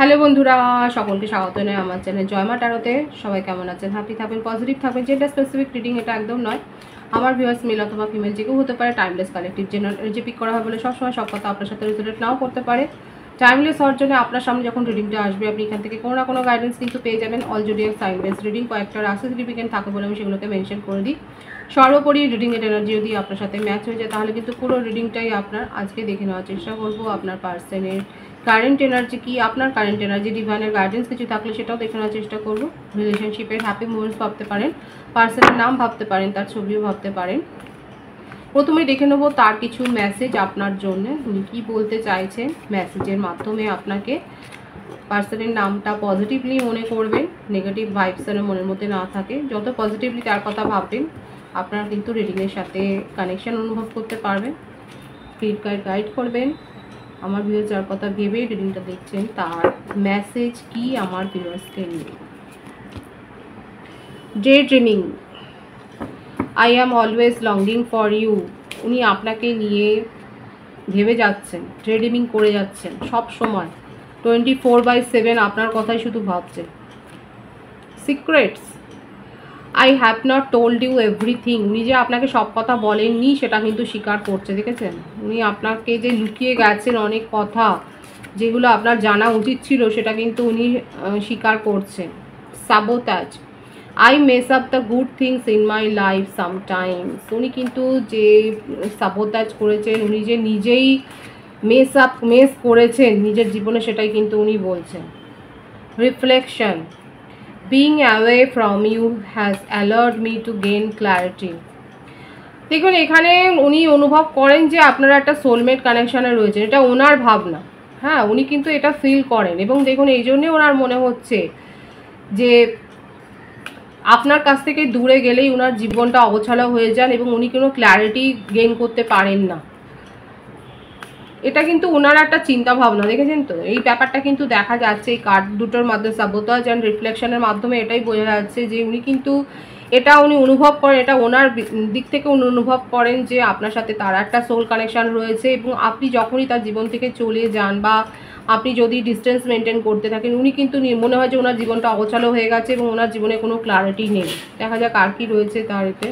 Hello বন্ধুরা, সকলকে স্বাগত জানাই আমার চ্যানেল জয়মা ট্যারোতে। সবাই কেমন আছেন? হ্যাপি থাকবেন, পজিটিভ থাকবেন। যেটা স্পেসিফিক রিডিং এটা একদম নয়, আমার ভিউয়ার্স মেল অথবা ফিমেল যে কেউ হতে পারে। টাইমলেস কালেক্টিভ জেনারেল যে পিক করা হয় বলে সবসময় সব কথা আপনার সাথে রিলেটেড নাও করতে পারে। টাইমলেস হওয়ার জন্য আপনার সামনে যখন রিডিংটা আসবে আপনি এখান থেকে কোনো না কোনো গাইডেন্স কিন্তু পেয়ে যাবেন। All zodiac sign based reading কয়েকটা রাশি সিগনিফিকেন্ট থাকে বলে আমি সেগুলোকে মেনশন করে দিই। সর্বোপরি রিডিংয়ের এনার্জি যদি আপনার সাথে ম্যাচ হয়ে যায় তাহলে কিন্তু পুরো রিডিংটাই আপনার। আজকে দেখে নেওয়ার চেষ্টা করবো আপনার পার্সনের কারেন্ট এনার্জি কি, আপনার কারেন্ট এনার্জি ডিভাইনের গাইডেন্স কিছু থাকলে সেটাও দেখে নেওয়ার চেষ্টা করবো। রিলেশনশিপের হ্যাপি মুভমেন্টস ভাবতে পারেন, পার্সনের নাম ভাবতে পারেন, তার ছবিও ভাবতে পারেন। প্রথমে দেখে নেবো তার কিছু মেসেজ আপনার জন্য, উনি কী বলতে চাইছেন মেসেজের মাধ্যমে আপনাকে। পার্সনের নামটা পজিটিভলি মনে করবেন, নেগেটিভ ভাইবস যেন মনের মধ্যে না থাকে। যত পজিটিভলি তার কথা ভাববেন আপনারা কিন্তু রিডিংয়ের সাথে কানেকশন অনুভব করতে পারবেন। ফিড গাইড করবেন। আমার ভিউয়ার্স যার কথা ভেবে রিডিংটা দেখছেন তার মেসেজ কি আমার ভিউয়ার্সকে নিয়ে। Day dreaming, I am always longing for you. উনি আপনাকে নিয়ে ভেবে যাচ্ছেন, ডে ড্রিমিং করে যাচ্ছেন সব সময়, 24/7 আপনার কথাই শুধু ভাবছেন। Secrets, I have not told you everything. উনি যে আপনাকে সব কথা বলেননি সেটা কিন্তু স্বীকার করছে, দেখেছেন? উনি আপনাকে যে লুকিয়ে গেছেন অনেক কথা যেগুলো আপনার জানা উচিত ছিল সেটা কিন্তু উনি স্বীকার করছেন। Sabotage, I mace up the good things in my life sometimes. উনি কিন্তু যে সাবোটাজ করেছেন, উনি যে নিজেই মেস করেছেন নিজের জীবনে সেটাই কিন্তু উনি বলছেন। Reflection, being away from you has allowed me to gain clarity. দেখুন এখানে উনি অনুভব করেন যে আপনারা একটা সোলমেট কানেকশানে রয়েছে, এটা ওনার ভাবনা। হ্যাঁ, উনি কিন্তু এটা ফিল করেন এবং দেখুন এই জন্যে ওনার মনে হচ্ছে যে আপনার কাছ থেকে দূরে গেলেই ওনার জীবনটা অগোছালো হয়ে যান এবং উনি কোনো ক্ল্যারিটি গেইন করতে পারেন না। এটা কিন্তু ওনার একটা চিন্তা ভাবনা, দেখেছেন তো? এই ব্যাপারটা কিন্তু দেখা যাচ্ছে এই কার্ড দুটোর মাধ্যমে, সাবোটাজ অ্যান্ড রিফ্লেকশনের মাধ্যমে এটাই বোঝা যাচ্ছে যে উনি কিন্তু এটা উনি অনুভব করেন, এটা ওনার দিক থেকে উনি অনুভব করেন যে আপনার সাথে তার একটা সোল কানেকশান রয়েছে এবং আপনি যখনই তার জীবন থেকে চলে যান বা আপনি যদি ডিস্টেন্স মেনটেন করতে থাকেন উনি কিন্তু মনে হয় যে ওনার জীবনটা অগোছালো হয়ে গেছে এবং ওনার জীবনে কোনো ক্লারিটি নেই। দেখা যাক আর কি রয়েছে তার এতে।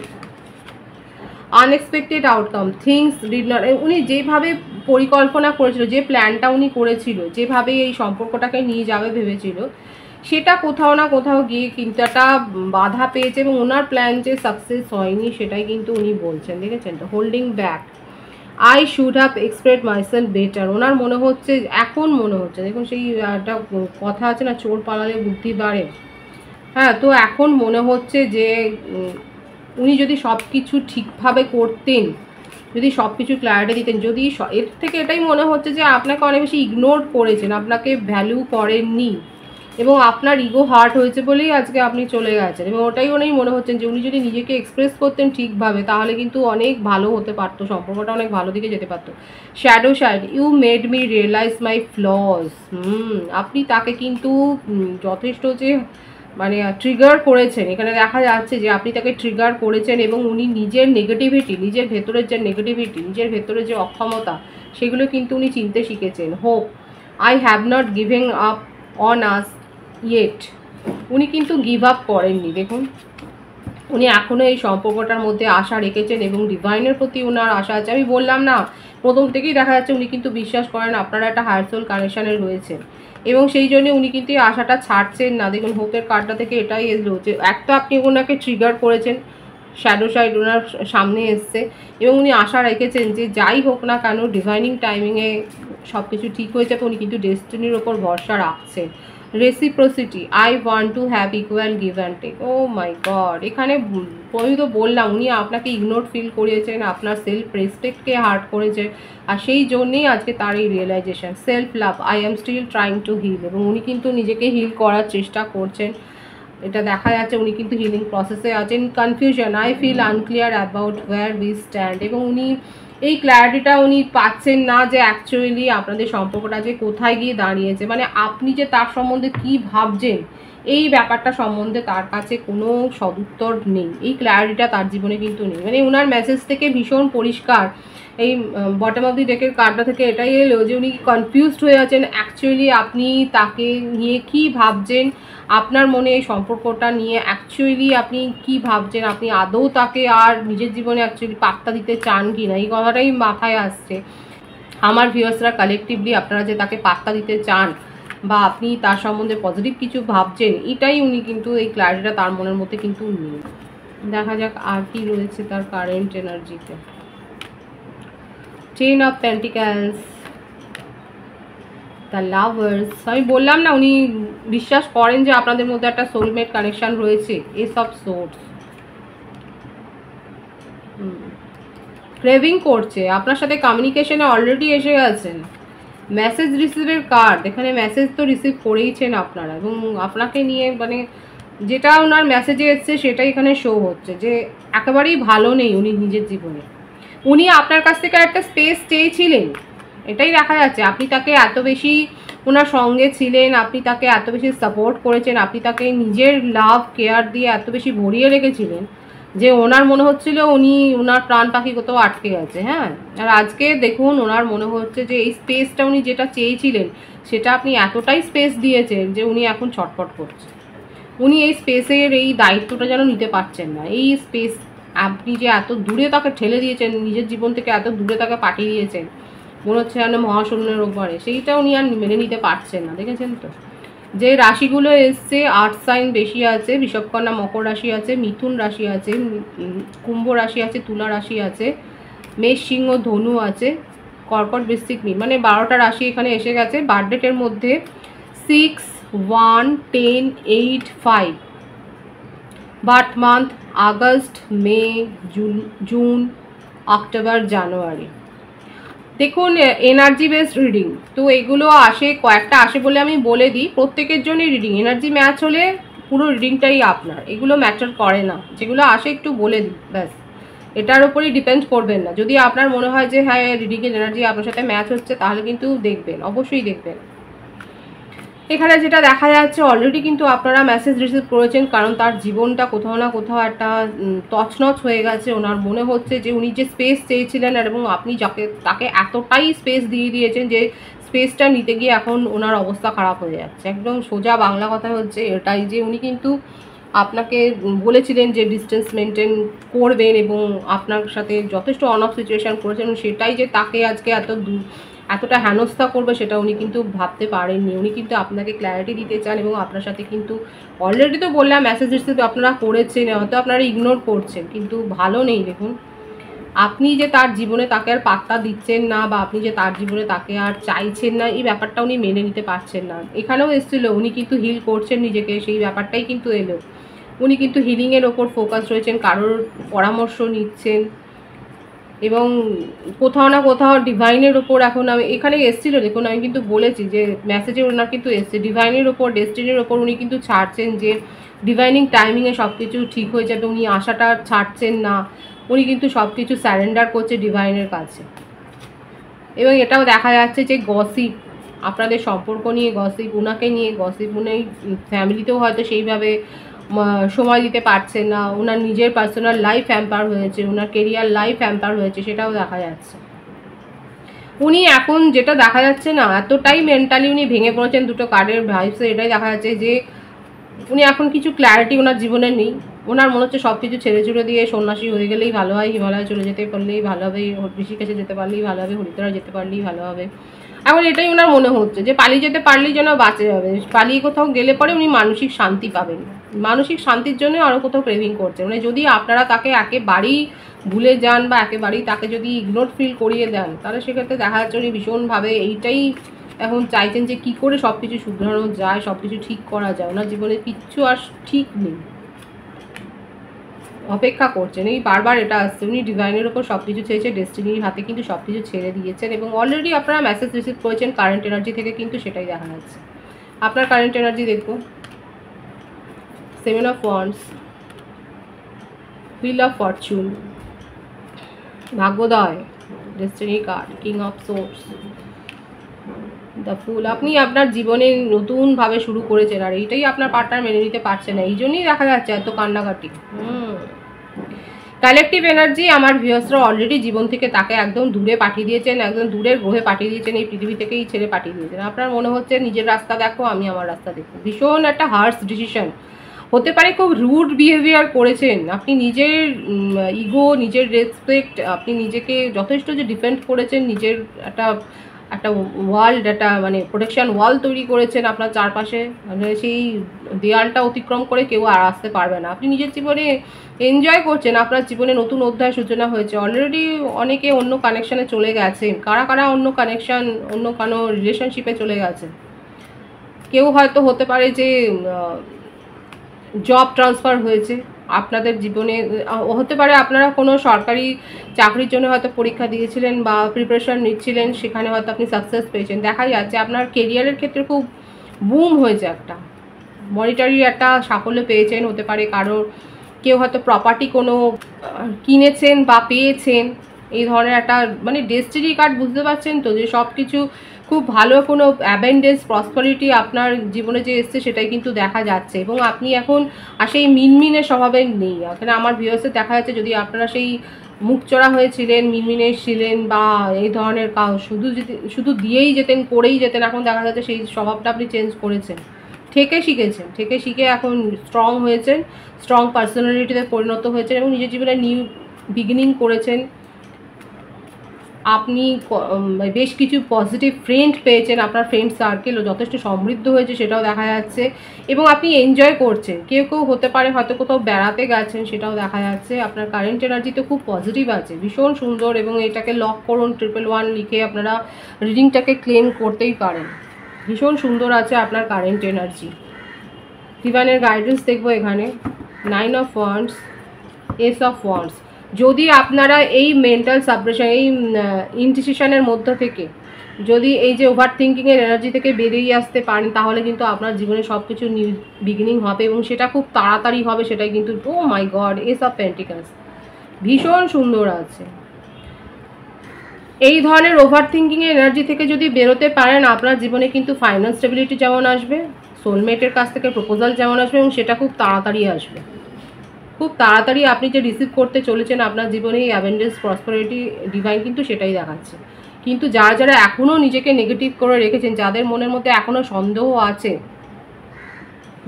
Unexpected outcome, things did not, উনি যেভাবে পরিকল্পনা করেছিল, যে প্ল্যানটা উনি করেছিল, যেভাবে এই সম্পর্কটাকে নিয়ে যাবে ভেবেছিল, সেটা কোথাও না কোথাও গিয়ে কিন্তু একটা বাধা পেয়েছে এবং ওনার প্ল্যান যে সাকসেস হয়নি সেটাই কিন্তু উনি বলছেন, দেখেছেন তো? Holding back, I should have express myself better. ওনার মনে হচ্ছে, এখন মনে হচ্ছে, দেখুন সেই একটা কথা আছে না, চোর পালালে বুদ্ধি বাড়ে। হ্যাঁ, তো এখন মনে হচ্ছে যে উনি যদি সব কিছু ঠিকভাবে করতেন, যদি সব কিছু ক্ল্যারিটি দিতেন, যদি এর থেকে এটাই মনে হচ্ছে যে আপনাকে অনেক বেশি ইগনোর করেছেন, আপনাকে ভ্যালু করেননি এবং আপনার ইগো হার্ট হয়েছে বলেই আজকে আপনি চলে গেছেন এবং ওটাই উনি মনে হচ্ছেন যে উনি যদি নিজেকে এক্সপ্রেস করতেন ঠিকভাবে তাহলে কিন্তু অনেক ভালো হতে পারতো, সম্পর্কটা অনেক ভালো দিকে যেতে পারতো। Shadow side, you made me realise my flaws. আপনি তাকে কিন্তু যথেষ্ট যে মানে ট্রিগার করেছেন, এখানে দেখা যাচ্ছে যে আপনি তাকে ট্রিগার করেছেন এবং উনি নিজের নেগেটিভিটি, নিজের ভেতরের যে নেগেটিভিটি, নিজের ভেতরের যে অক্ষমতা সেগুলো কিন্তু উনি চিনতে শিখেছেন। Hope, I have not giving up on us yet. উনি কিন্তু গিভ আপ করেননি, দেখুন উনি এখনও এই সম্পর্কটার মধ্যে আশা রেখেছেন এবং ডিভাইনের প্রতি ওনার আশা আছে। আমি বললাম না, প্রথম থেকেই দেখা যাচ্ছে উনি কিন্তু বিশ্বাস করেন আপনারা একটা হায়ার সোল কানেকশানে রয়েছে এবং সেই জন্য উনি কিন্তু এই আশাটা ছাড়ছেন না। দেখুন হোপের কার্ডটা থেকে এটাই এলো যে একটা আপনি ওনাকে ট্রিগার করেছেন, শ্যাডো সাইড ওনার সামনে এসছে এবং উনি আশা রেখেছেন যে যাই হোক না কেন ডিভাইনিং টাইমিংয়ে সব কিছু ঠিক হয়ে যাবে। উনি কিন্তু ডেস্টিনির ওপর ভরসা রাখছেন। Reciprocity, I want to have equal give and take. Oh my God, এখানে আমি তো বললাম উনি আপনাকে ইগনোর ফিল করিয়েছেন, আপনার সেলফ রেসপেক্টকে হার্ট করেছে আর সেই জন্যেই আজকে তার এই রিয়েলাইজেশন। Self love, I am still trying to heal, এবং উনি কিন্তু নিজেকে হিল করার চেষ্টা করছেন, এটা দেখা যাচ্ছে উনি কিন্তু হিলিং প্রসেসে আছেন। Confusion, I feel unclear about where we stand, এবং উনি এই ক্ল্যারিটিটা উনি পাচ্ছেন না যে অ্যাকচুয়ালি আপনাদের সম্পর্কটা যে কোথায় গিয়ে দাঁড়িয়েছে, মানে আপনি যে তার সম্বন্ধে কি ভাবছেন এই ব্যাপারটা সম্বন্ধে তার কাছে কোনো সদুত্তর নেই, এই ক্ল্যারিটিটা তার জীবনে কিন্তু নেই। মানে ওনার মেসেজ থেকে ভীষণ পরিষ্কার, এই বটম অফ দি ডেকের কার্ডটা থেকে এটাই এলো যে উনি কনফিউজড হয়ে আছেন অ্যাকচুয়ালি আপনি তাকে নিয়ে কি ভাবছেন, আপনার মনে এই সম্পর্কটা নিয়ে অ্যাকচুয়ালি আপনি কি ভাবছেন, আপনি আদৌ তাকে আর নিজের জীবনে অ্যাকচুয়ালি পাত্তা দিতে চান কি না, এই কথাটাই মাথায় আসছে। আমার ভিউয়ার্সরা কালেকটিভলি আপনারা যে তাকে পাত্তা দিতে চান বা আপনি তার সম্বন্ধে পজিটিভ কিছু ভাবছেন, এটাই উনি কিন্তু এই ক্ল্যারিটিটা তার মনের মধ্যে কিন্তু নেই। দেখা যাক আর কি রয়েছে তার কারেন্ট এনার্জিতে। Ten of pentacles, the lovers, আমি বললাম না উনি বিশ্বাস করেন যে আপনাদের মধ্যে একটা সোলমেট কানেকশন রয়েছে। এস অফ সোর্স, ক্রেভিং করছে, আপনার সাথে কমিউনিকেশনে অলরেডি এসে গেছেন। মেসেজ রিসিভের কার্ড, এখানে মেসেজ তো রিসিভ করেইছেন আপনারা, এবং আপনাকে নিয়ে মানে যেটা ওনার মেসেজে এসছে সেটাই এখানে শো হচ্ছে যে একেবারেই ভালো নেই উনি নিজের জীবনে। উনি আপনার কাছ থেকে একটা স্পেস চেয়েছিলেন, এটাই দেখা যাচ্ছে। আপনি তাকে এত বেশি ওনার সঙ্গে ছিলেন, আপনি তাকে এত বেশি সাপোর্ট করেছেন, আপনি তাকে নিজের লাভ কেয়ার দিয়ে এত বেশি ভরিয়ে রেখেছিলেন যে ওনার মনে হচ্ছিল উনি ওনার প্রাণ পাখি কোথাও আটকে গেছে। হ্যাঁ, আর আজকে দেখুন ওনার মনে হচ্ছে যে এই স্পেসটা উনি যেটা চেয়েছিলেন সেটা আপনি এতটাই স্পেস দিয়েছেন যে উনি এখন ছটফট করছে। উনি এই স্পেসের এই দায়িত্বটা যেন নিতে পারছেন না। এই স্পেস আপনি যে এত দূরে তাকে ঠেলে দিয়েছেন, নিজের জীবন থেকে এত দূরে তাকে পাঠিয়ে দিয়েছেন, মনে হচ্ছে যেন মহাশূন্যের ওপরে, সেইটা উনি আর মেনে নিতে পারছেন না। দেখেছেন তো যে রাশিগুলো এসছে, আর্থ সাইন বেশি আছে, বিষবকন্যা মকর রাশি আছে, মিথুন রাশি আছে, কুম্ভ রাশি আছে, তুলা রাশি আছে, মেষ সিংহ ধনু আছে, কর্কট বৃশ্চিক মীন, মানে 12টা রাশি এখানে এসে গেছে। বার্থডেটের মধ্যে 6, 1, 10, 8, 5, বার্থ মান্থ আগস্ট, মে, জুন, অক্টোবর, জানুয়ারি। দেখুন এনার্জি বেসড রিডিং তো এগুলো আসে, কয়েকটা আসে বলে আমি বলে দিই, প্রত্যেকের জন্যই রিডিং। এনার্জি ম্যাচ হলে পুরো রিডিংটাই আপনার, এগুলো ম্যাটার করে না, যেগুলো আসে একটু বলে দিই ব্যাস, এটার উপরই ডিপেন্ড করবেন না। যদি আপনার মনে হয় যে হ্যাঁ রিডিংয়ের এনার্জি আপনার সাথে ম্যাচ হচ্ছে তাহলে কিন্তু দেখবেন, অবশ্যই দেখবেন। এখানে যেটা দেখা যাচ্ছে অলরেডি কিন্তু আপনারা মেসেজ রিসিভ করেছেন, কারণ তার জীবনটা কোথাও না কোথাও একটা তছনছ হয়ে গেছে। ওনার মনে হচ্ছে যে উনি যে স্পেস চেয়েছিলেন এবং আপনি তাকে এতটাই স্পেস দিয়ে দিয়েছেন যে স্পেসটা নিতে গিয়ে এখন ওনার অবস্থা খারাপ হয়ে যাচ্ছে। একদম সোজা বাংলা কথা হচ্ছে এটাই যে উনি কিন্তু আপনাকে বলেছিলেন যে ডিস্টেন্স মেনটেন করবেন এবং আপনার সাথে যথেষ্ট অন অফ সিচুয়েশান করেছেন, সেটাই যে তাকে আজকে এতটা হেনস্থা করবে সেটা উনি কিন্তু ভাবতে পারেননি। উনি কিন্তু আপনাকে ক্ল্যারিটি দিতে চান এবং আপনার সাথে কিন্তু অলরেডি তো বললাম মেসেজ রিসিভ আপনারা করেছেন, হয়তো আপনারা ইগনোর করছেন, কিন্তু ভালো নেই। দেখুন আপনি যে তার জীবনে তাকে আর পাত্তা দিচ্ছেন না বা আপনি যে তার জীবনে তাকে আর চাইছেন না, এই ব্যাপারটা উনি মেনে নিতে পারছেন না। এখানেও এসেছিলো উনি কিন্তু হিল করছেন নিজেকে, সেই ব্যাপারটাই কিন্তু এলো। উনি কিন্তু হিলিংয়ের ওপর ফোকাস রয়েছেন, কারোর পরামর্শ নিচ্ছেন এবং কোথাও না কোথাও ডিভাইনের ওপর এখন আমি এখানে এসেছিলো। দেখুন আমি কিন্তু বলেছি যে মেসেজে ওনার কিন্তু এসছে ডিভাইনের ওপর, ডেস্টিনির ওপর উনি কিন্তু ছাড়ছেন, যে ডিভাইনিং টাইমিংয়ে সব কিছু ঠিক হয়ে যাবে। উনি আশাটা ছাড়ছেন না, উনি কিন্তু সব কিছু স্যারেন্ডার করছে ডিভাইনের কাছে। এবং এটাও দেখা যাচ্ছে যে গসিপ, আপনাদের সম্পর্ক নিয়ে গসিপ, ওনাকে নিয়ে গসিপ, উনি ফ্যামিলিতেও হয়তো সেইভাবে সময় দিতে পারছেন না, ওনার নিজের পার্সোনাল লাইফ হ্যাম্পার হয়েছে, ওনার কেরিয়ার লাইফ হ্যাম্পার হয়েছে, সেটাও দেখা যাচ্ছে। উনি এখন যেটা দেখা যাচ্ছে না, এতটাই মেন্টালি উনি ভেঙে পড়েছেন দুটো কার্ডের ভাইবসে, এটাই দেখা যাচ্ছে যে উনি এখন কিছু ক্ল্যারিটি ওনার জীবনে নেই। ওনার মনে হচ্ছে সব কিছু ছেড়ে ছুড়ে দিয়ে সন্ন্যাসী হয়ে গেলেই ভালো হয়, হিমালয়ে চলে যেতে পারলেই ভালো হবে, ঋষিকেশে যেতে পারলেই ভালো হবে, হরিদ্বারে যেতে পারলেই ভালো হবে। এখন এটাই ওনার মনে হচ্ছে যে পালিয়ে যেতে পারলেই যেন বাঁচে যাবে, পালিয়ে কোথাও গেলে পরে উনি মানসিক শান্তি পাবেন। মানসিক শান্তির জন্য আরও কোথাও ক্রেভিং করছে। মানে যদি আপনারা তাকে একেবারেই ভুলে যান বা একেবারেই তাকে যদি ইগনোর ফিল করিয়ে দেন, তাহলে সেক্ষেত্রে দেখা যাচ্ছে উনি ভীষণভাবে এইটাই এখন চাইছেন যে কী করে সব কিছু শুধরানো যায়, সব কিছু ঠিক করা যায়। ওনার জীবনে কিচ্ছু আর ঠিক নেই, অপেক্ষা করছেন। এই বারবার এটা আসছে, উনি ডিভাইনের ওপর সব কিছু ছেড়েছে, ডেস্টিনির হাতে কিন্তু সব কিছু ছেড়ে দিয়েছেন এবং অলরেডি আপনারা মেসেজ রিসিভ করেছেন কারেন্ট এনার্জি থেকে, কিন্তু সেটাই দেখা যাচ্ছে। আপনার কারেন্ট এনার্জি দেখুন, 7 of wands, wheel of fortune, ভাগ্যোদয়, destiny card, king of swords, the fool, আপনি আপনার জীবনে নতুনভাবে শুরু করেছেন আর এইটাই আপনার পার্টনার মেনে নিতে পারছে না, এই জন্যই দেখা যাচ্ছে এত কান্নাকাটি। কালেকটিভ এনার্জি, আমার ভিউয়ার্সরা অলরেডি জীবন থেকে তাকে একদম দূরে পাঠিয়ে দিয়েছেন, একদম দূরের গ্রহে পাঠিয়ে দিয়েছেন, এই পৃথিবী থেকেই ছেড়ে পাঠিয়ে দিয়েছেন। আপনার মনে হচ্ছে নিজের রাস্তা দেখো, আমি আমার রাস্তা দেখো। ভীষণ একটা হার্শ ডিসিশন হতে পারে, খুব রুড বিহেভিয়ার করেছেন আপনি, নিজের ইগো, নিজের রেসপেক্ট, আপনি নিজেকে যথেষ্ট যে ডিফেন্ড করেছেন, নিজের একটা একটা ওয়ার্ল্ড, একটা মানে প্রোটেকশন ওয়াল তৈরি করেছেন আপনার চারপাশে, মানে সেই দেয়ালটা অতিক্রম করে কেউ আর আসতে পারবে না। আপনি নিজের জীবনে এনজয় করছেন, আপনার জীবনে নতুন অধ্যায় সূচনা হয়েছে। অলরেডি অনেকে অন্য কানেকশানে চলে গেছেন, কারা কারা অন্য কানেকশান, অন্য কোনো রিলেশনশিপে চলে গেছে। কেউ হয়তো হতে পারে যে জব ট্রান্সফার হয়েছে আপনাদের জীবনে, হতে পারে আপনারা কোনো সরকারি চাকরির জন্য হয়তো পরীক্ষা দিয়েছিলেন বা প্রিপারেশন নিচ্ছিলেন, সেখানে হয়তো আপনি সাকসেস পেয়েছেন। দেখা যাচ্ছে আপনার কেরিয়ারের ক্ষেত্রে খুব বুম হয়েছে, একটা মনিটারি একটা সাফল্য পেয়েছেন। হতে পারে কারোর, কেউ হয়তো প্রপার্টি কোনো কিনেছেন বা পেয়েছেন, এই ধরনের একটা মানে ডেস্টিনি কার্ড, বুঝতে পারছেন তো, যে সব কিছু খুব ভালো কোনো অ্যাবেন্ডেন্স প্রসপারিটি আপনার জীবনে যে এসছে সেটাই কিন্তু দেখা যাচ্ছে। এবং আপনি এখন আর সেই মিনমিনে স্বভাবে নেই। এখানে আমার ভিউয়ার্সে দেখা যাচ্ছে, যদি আপনারা সেই মুখচোরা হয়েছিলেন, মিনমিনে ছিলেন বা এই ধরনের শুধু দিয়েই যেতেন, করেই যেতেন, এখন দেখা যাচ্ছে সেই স্বভাবটা আপনি চেঞ্জ করেছেন, থেকে শিখেছেন, থেকে শিখে এখন স্ট্রং হয়েছেন, স্ট্রং পার্সোনালিটিতে পরিণত হয়েছেন এবং নিজের জীবনে নিউ বিগিনিং করেছেন। আপনি বেশ কিছু পজিটিভ ফ্রেন্ড পেয়েছেন, আপনার ফ্রেন্ড সার্কেলও যথেষ্ট সমৃদ্ধ হয়েছে, সেটাও দেখা যাচ্ছে। এবং আপনি এনজয় করছেন, কেউ কেউ হতে পারে হয়তো কোথাও বেড়াতে গেছেন, সেটাও দেখা যাচ্ছে। আপনার কারেন্ট এনার্জি তো খুব পজিটিভ আছে, ভীষণ সুন্দর। এবং এটাকে লক করুন 111 লিখে, আপনারা রিডিংটাকে ক্লেম করতেই পারেন। ভীষণ সুন্দর আছে আপনার কারেন্ট এনার্জি। ডিভাইনের গাইডেন্স দেখবো এখানে, 9 of wands, S of wands. যদি আপনারা এই মেন্টাল সাপ্রেশন, এই ইনডিসিশনের মধ্য থেকে যদি এই যে ওভার থিঙ্কিংয়ের এনার্জি থেকে বেরিয়ে আসতে পারেন, তাহলে কিন্তু আপনার জীবনে সব কিছু নিউ বিগিনিং হবে এবং সেটা খুব তাড়াতাড়ি হবে। সেটাই কিন্তু, ও my god, S of pentacles ভীষণ সুন্দর আছে। এই ধরনের ওভার থিঙ্কিংয়ের এনার্জি থেকে যদি বেরোতে পারেন, আপনার জীবনে কিন্তু ফাইন্যান্স স্টেবিলিটি যেমন আসবে, সোলমেটের কাছ থেকে প্রপোজাল যেমন আসবে, এবং সেটা খুব তাড়াতাড়ি আসবে। খুব তাড়াতাড়ি আপনি যে রিসিভ করতে চলেছেন আপনার জীবনে এই অ্যাবেন্ডেন্স প্রসপারিটি, ডিভাইন কিন্তু সেটাই দেখাচ্ছে। কিন্তু যারা যারা এখনও নিজেকে নেগেটিভ করে রেখেছেন, যাদের মনের মধ্যে এখনও সন্দেহ আছে,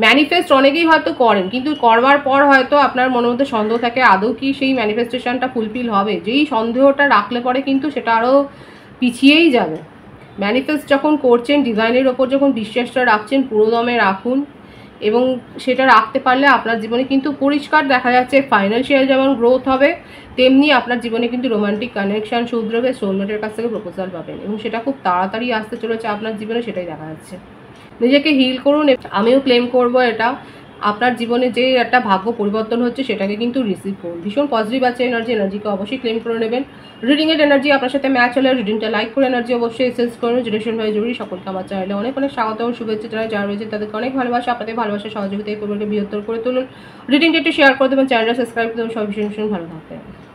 ম্যানিফেস্ট অনেকেই হয়তো করেন, কিন্তু করবার পর হয়তো আপনার মনের মধ্যে সন্দেহ থাকে আদৌ কি সেই ম্যানিফেস্টেশনটা ফুলফিল হবে। যেই সন্দেহটা রাখলে পরে কিন্তু সেটা আরও পিছিয়েই যাবে। ম্যানিফেস্ট যখন করছেন, ডিভাইনের ওপর যখন বিশ্বাসটা রাখছেন, পুরোদমে রাখুন এবং সেটা রাখতে পারলে আপনার জীবনে কিন্তু পরিষ্কার দেখা যাচ্ছে ফাইন্যান্সিয়াল যেমন গ্রোথ হবে, তেমনি আপনার জীবনে কিন্তু রোমান্টিক কানেকশান শুধরবে, সোলমেটের কাছ থেকে প্রপোজাল পাবেন এবং সেটা খুব তাড়াতাড়ি আসতে চলেছে আপনার জীবনে, সেটাই দেখা যাচ্ছে। নিজেকে হিল করুন, আমিও ক্লেম করব এটা। আপনার জীবনে যে একটা ভাগ্য পরিবর্তন হচ্ছে সেটাকে কিন্তু রিসিভ করুন। ভীষণ পজিটিভ আছে এনার্জিকে অবশ্যই ক্লেম করে নেবেন। রিডিংয়ের এনার্জি আপনার সাথে ম্যাচ হলে রিডিংটা লাইক করে এনার্জি অবশ্যই এসেস করুন। ডিরেকশন ভাই জরুরি। সকলকে আমার চ্যানেলে অনেক অনেক স্বাগত ও শুভেচ্ছা জানাই। যারা রয়েছে তাদেরকে অনেক ভালোবাসা, আপনাদের ভালোবাসা সহযোগিতা এই পরিবারকে বৃহত্তর করে তুলুন। রিডিংটা একটু শেয়ার করে দেবেন, চ্যানেলটা সাবস্ক্রাইব করে দেবেন। সব ভীষণ ভীষণ ভালো থাকবেন।